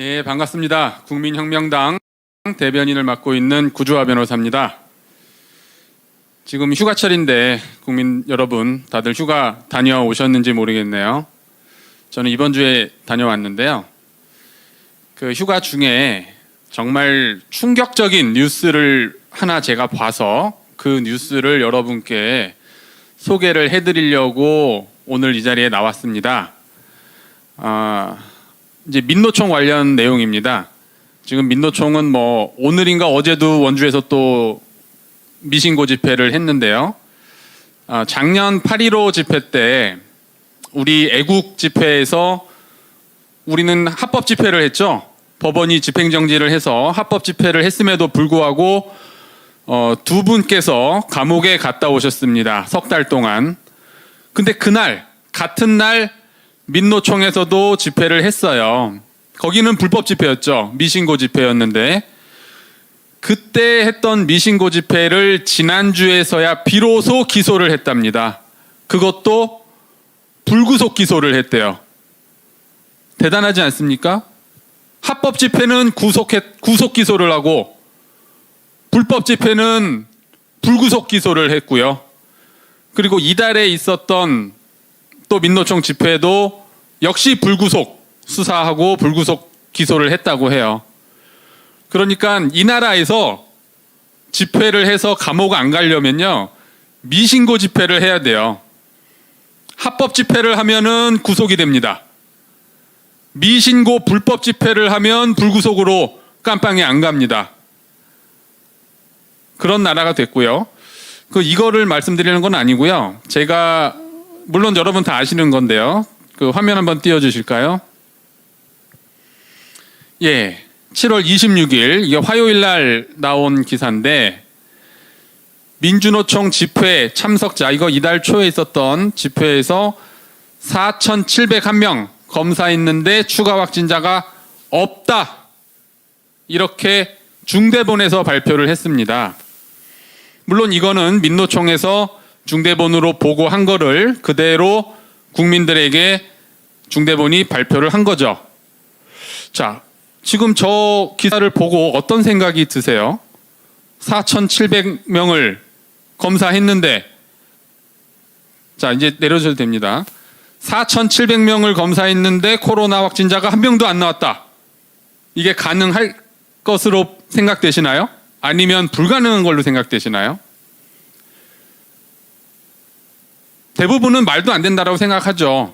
예, 반갑습니다. 국민혁명당 대변인을 맡고 있는 구주화 변호사입니다. 지금 휴가철인데 국민 여러분 다들 휴가 다녀오셨는지 모르겠네요. 저는 이번 주에 다녀왔는데요. 그 휴가 중에 정말 충격적인 뉴스를 하나 제가 봐서 그 뉴스를 여러분께 소개를 해드리려고 오늘 이 자리에 나왔습니다. 이제 민노총 관련 내용입니다. 지금 민노총은 뭐 오늘인가 어제도 원주에서 또 미신고 집회를 했는데요. 작년 8.15 집회 때 우리 애국 집회에서 우리는 합법 집회를 했죠. 법원이 집행정지를 해서 합법 집회를 했음에도 불구하고 두 분께서 감옥에 갔다 오셨습니다. 석 달 동안. 근데 그날 같은 날 민노총에서도 집회를 했어요. 거기는 불법 집회였죠. 미신고 집회였는데 그때 했던 미신고 집회를 지난주에서야 비로소 기소를 했답니다. 그것도 불구속 기소를 했대요. 대단하지 않습니까? 합법 집회는 구속 기소를 하고 불법 집회는 불구속 기소를 했고요. 그리고 이달에 있었던 또 민노총 집회도 역시 불구속 수사하고 불구속 기소를 했다고 해요. 그러니까 이 나라에서 집회를 해서 감옥 안 가려면요, 미신고 집회를 해야 돼요. 합법 집회를 하면은 구속이 됩니다. 미신고 불법 집회를 하면 불구속으로 깜빵에 안 갑니다. 그런 나라가 됐고요. 이거를 말씀드리는 건 아니고요. 제가 물론 여러분 다 아시는 건데요. 그 화면 한번 띄워주실까요? 예, 7월 26일 이게 화요일 날 나온 기사인데 민주노총 집회 참석자, 이거 이달 초에 있었던 집회에서 4,701명 검사했는데 추가 확진자가 없다, 이렇게 중대본에서 발표를 했습니다. 물론 이거는 민노총에서 중대본으로 보고한 거를 그대로 국민들에게 중대본이 발표를 한 거죠. 자, 지금 저 기사를 보고 어떤 생각이 드세요? 4,700명을 검사했는데, 자, 이제 내려줘도 됩니다. 4,700명을 검사했는데 코로나 확진자가 한 명도 안 나왔다. 이게 가능할 것으로 생각되시나요? 아니면 불가능한 걸로 생각되시나요? 대부분은 말도 안 된다라고 생각하죠.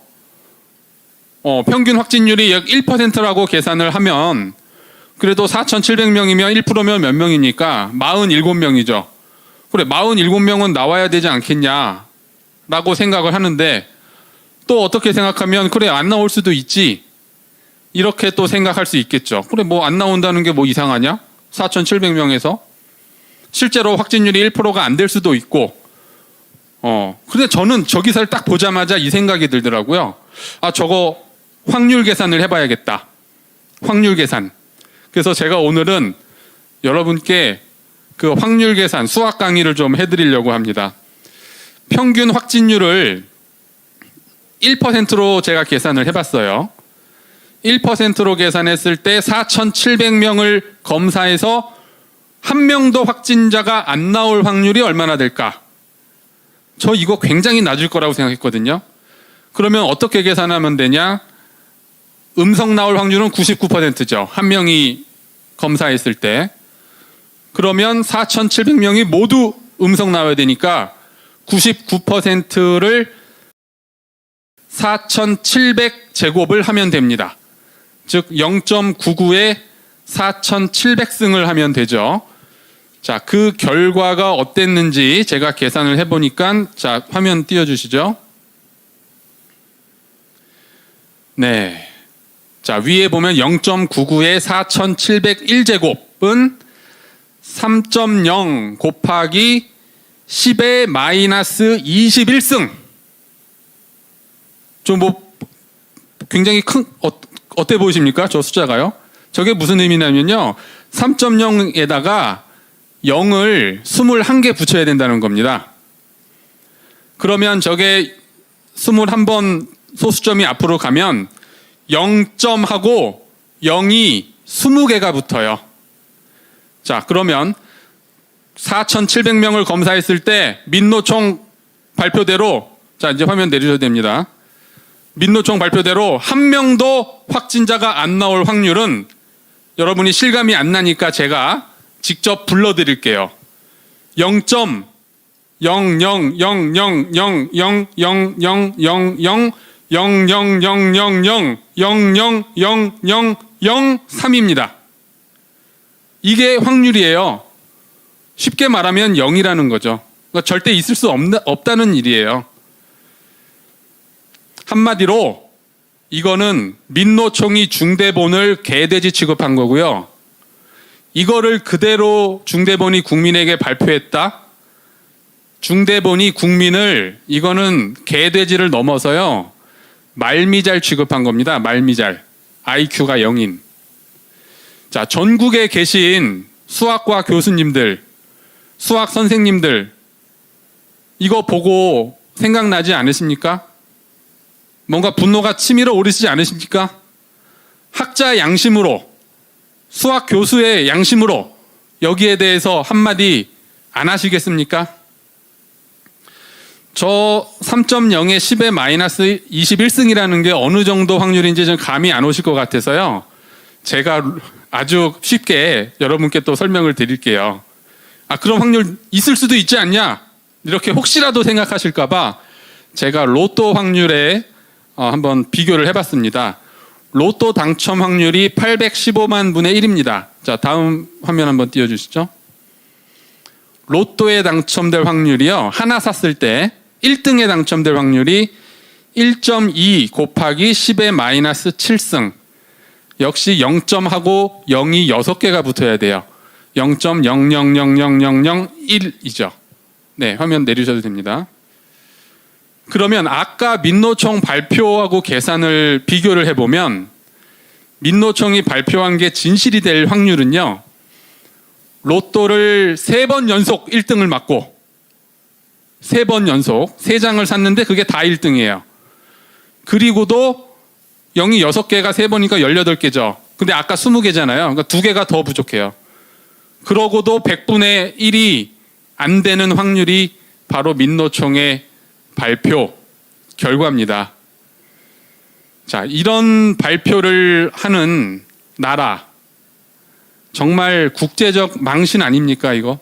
평균 확진율이 약 1%라고 계산을 하면 그래도 4,700명이면 1%면 몇 명이니까 47명이죠. 그래, 47명은 나와야 되지 않겠냐라고 생각을 하는데, 또 어떻게 생각하면 그래, 안 나올 수도 있지, 이렇게 또 생각할 수 있겠죠. 그래, 뭐 안 나온다는 게 뭐 이상하냐? 4,700명에서 실제로 확진율이 1%가 안 될 수도 있고. 근데 저는 저 기사를 딱 보자마자 이 생각이 들더라고요. 저거 확률 계산을 해봐야겠다. 확률 계산. 그래서 제가 오늘은 여러분께 그 확률 계산, 수학 강의를 좀 해드리려고 합니다. 평균 확진율을 1%로 제가 계산을 해봤어요. 1%로 계산했을 때 4,700명을 검사해서 한 명도 확진자가 안 나올 확률이 얼마나 될까? 저 이거 굉장히 낮을 거라고 생각했거든요. 그러면 어떻게 계산하면 되냐? 음성 나올 확률은 99%죠. 한 명이 검사했을 때. 그러면 4,700명이 모두 음성 나와야 되니까 99%를 4,700제곱을 하면 됩니다. 즉 0.99에 4,700승을 하면 되죠. 자, 그 결과가 어땠는지 제가 계산을 해보니까, 자, 화면 띄워주시죠. 네. 자, 위에 보면 0.99에 4,701제곱은 3.0 곱하기 10의 마이너스 21승. 좀 뭐 굉장히 큰, 어때 보이십니까? 저 숫자가요. 저게 무슨 의미냐면요, 3.0에다가 0을 21개 붙여야 된다는 겁니다. 그러면 저게 21번 소수점이 앞으로 가면 0점하고 0이 20개가 붙어요. 자, 그러면 4,700명을 검사했을 때 민노총 발표대로, 자, 이제 화면 내리셔도 됩니다. 민노총 발표대로 한 명도 확진자가 안 나올 확률은, 여러분이 실감이 안 나니까 제가 직접 불러드릴게요. 0.000000000000000003입니다. 이게 확률이에요. 쉽게 말하면 0이라는 거죠. 그러니까 절대 있을 수 없다는 일이에요. 한마디로 이거는 민노총이 중대본을 개돼지 취급한 거고요. 이거를 그대로 중대본이 국민에게 발표했다. 중대본이 국민을, 이거는 개돼지를 넘어서요, 말미잘 취급한 겁니다. 말미잘. IQ가 0인. 자, 전국에 계신 수학과 교수님들, 수학 선생님들, 이거 보고 생각나지 않으십니까? 뭔가 분노가 치밀어 오르시지 않으십니까? 학자 양심으로, 수학 교수의 양심으로 여기에 대해서 한마디 안 하시겠습니까? 저 3.0에 10에 마이너스 21승이라는 게 어느 정도 확률인지 좀 감이 안 오실 것 같아서요, 제가 아주 쉽게 여러분께 또 설명을 드릴게요. 그런 확률 있을 수도 있지 않냐, 이렇게 혹시라도 생각하실까 봐 제가 로또 확률에 한번 비교를 해봤습니다. 로또 당첨 확률이 815만 분의 1입니다. 자, 다음 화면 한번 띄워주시죠. 로또에 당첨될 확률이요, 하나 샀을 때 1등에 당첨될 확률이 1.2 곱하기 10의 마이너스 7승. 역시 0점하고 0이 6개가 붙어야 돼요. 0.00000001이죠. 네, 화면 내리셔도 됩니다. 그러면 아까 민노총 발표하고 계산을 비교를 해보면, 민노총이 발표한 게 진실이 될 확률은요, 로또를 3번 연속 1등을 맞고, 3번 연속 3장을 샀는데 그게 다 1등이에요. 그리고도 0이 6개가 3번이니까 18개죠. 근데 아까 20개잖아요. 그러니까 2개가 더 부족해요. 그러고도 100분의 1이 안 되는 확률이 바로 민노총의 발표 결과입니다. 자, 이런 발표를 하는 나라, 정말 국제적 망신 아닙니까, 이거?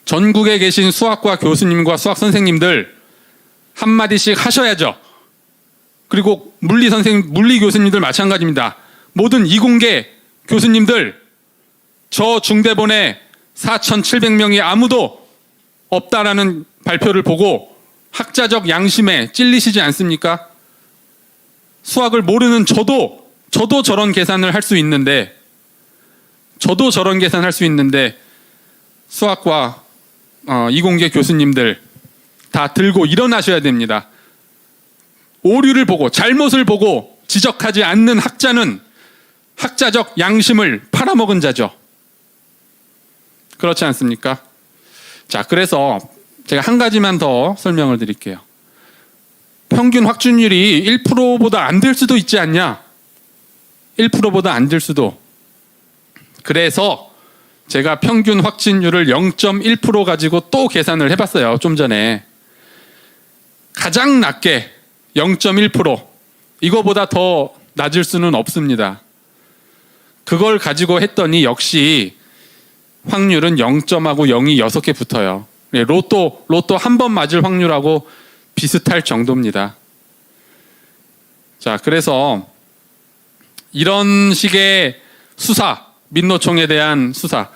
전국에 계신 수학과 교수님과 수학 선생님들 한마디씩 하셔야죠. 그리고 물리 교수님들 마찬가지입니다. 모든 이공계 교수님들, 저 중대본에 4,700명이 아무도 없다라는 발표를 보고 학자적 양심에 찔리시지 않습니까? 수학을 모르는 저도 저런 계산을 할 수 있는데, 수학과 이공계 교수님들 다 들고 일어나셔야 됩니다. 오류를 보고 잘못을 보고 지적하지 않는 학자는 학자적 양심을 팔아먹은 자죠. 그렇지 않습니까? 자, 그래서 제가 한 가지만 더 설명을 드릴게요. 평균 확진율이 1%보다 안 될 수도 있지 않냐? 1%보다 안 될 수도. 그래서 제가 평균 확진율을 0.1% 가지고 또 계산을 해봤어요. 좀 전에. 가장 낮게 0.1%. 이거보다 더 낮을 수는 없습니다. 그걸 가지고 했더니 역시 확률은 0점하고 0이 6개 붙어요. 로또 한 번 맞을 확률하고 비슷할 정도입니다. 자, 그래서 이런 식의 수사, 민노총에 대한 수사,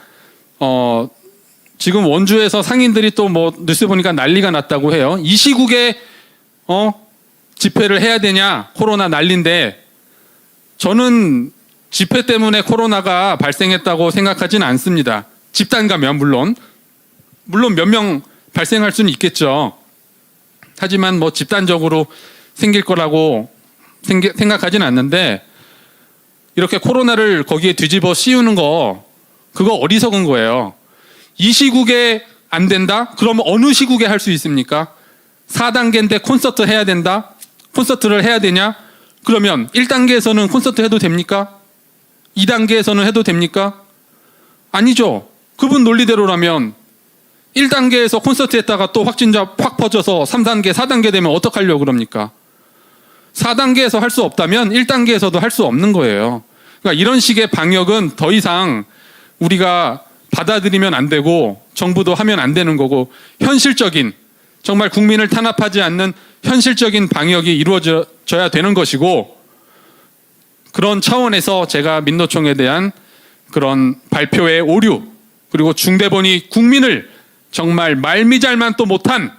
지금 원주에서 상인들이 또 뭐 뉴스 보니까 난리가 났다고 해요. 이 시국에 집회를 해야 되냐, 코로나 난리인데, 저는 집회 때문에 코로나가 발생했다고 생각하진 않습니다. 집단 감염 물론 몇 명 발생할 수는 있겠죠. 하지만 뭐 집단적으로 생길 거라고 생각하진 않는데, 이렇게 코로나를 거기에 뒤집어 씌우는 거, 그거 어리석은 거예요. 이 시국에 안 된다? 그러면 어느 시국에 할 수 있습니까? 4단계인데 콘서트 해야 된다? 콘서트를 해야 되냐? 그러면 1단계에서는 콘서트 해도 됩니까? 2단계에서는 해도 됩니까? 아니죠. 그분 논리대로라면 1단계에서 콘서트 했다가 또 확진자 확 퍼져서 3단계, 4단계 되면 어떡하려고 그럽니까? 4단계에서 할 수 없다면 1단계에서도 할 수 없는 거예요. 그러니까 이런 식의 방역은 더 이상 우리가 받아들이면 안 되고 정부도 하면 안 되는 거고, 현실적인, 정말 국민을 탄압하지 않는 현실적인 방역이 이루어져야 되는 것이고, 그런 차원에서 제가 민노총에 대한 그런 발표의 오류, 그리고 중대본이 국민을 정말 말미잘만 또 못한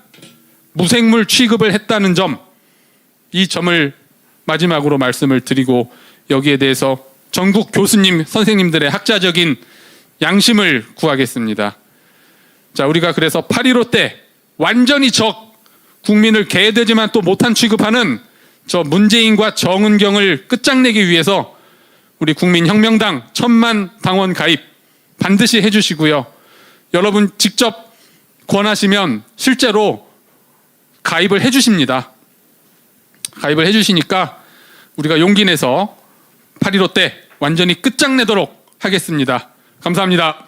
무생물 취급을 했다는 점, 이 점을 마지막으로 말씀을 드리고 여기에 대해서 전국 교수님, 선생님들의 학자적인 양심을 구하겠습니다. 자, 우리가 그래서 8.15 때 완전히 국민을 개되지만 또 못한 취급하는 저 문재인과 정은경을 끝장내기 위해서 우리 국민혁명당 1000만 당원 가입 반드시 해주시고요. 여러분 직접 권하시면 실제로 가입을 해주십니다. 가입을 해주시니까 우리가 용기 내서 8.15 때 완전히 끝장내도록 하겠습니다. 감사합니다.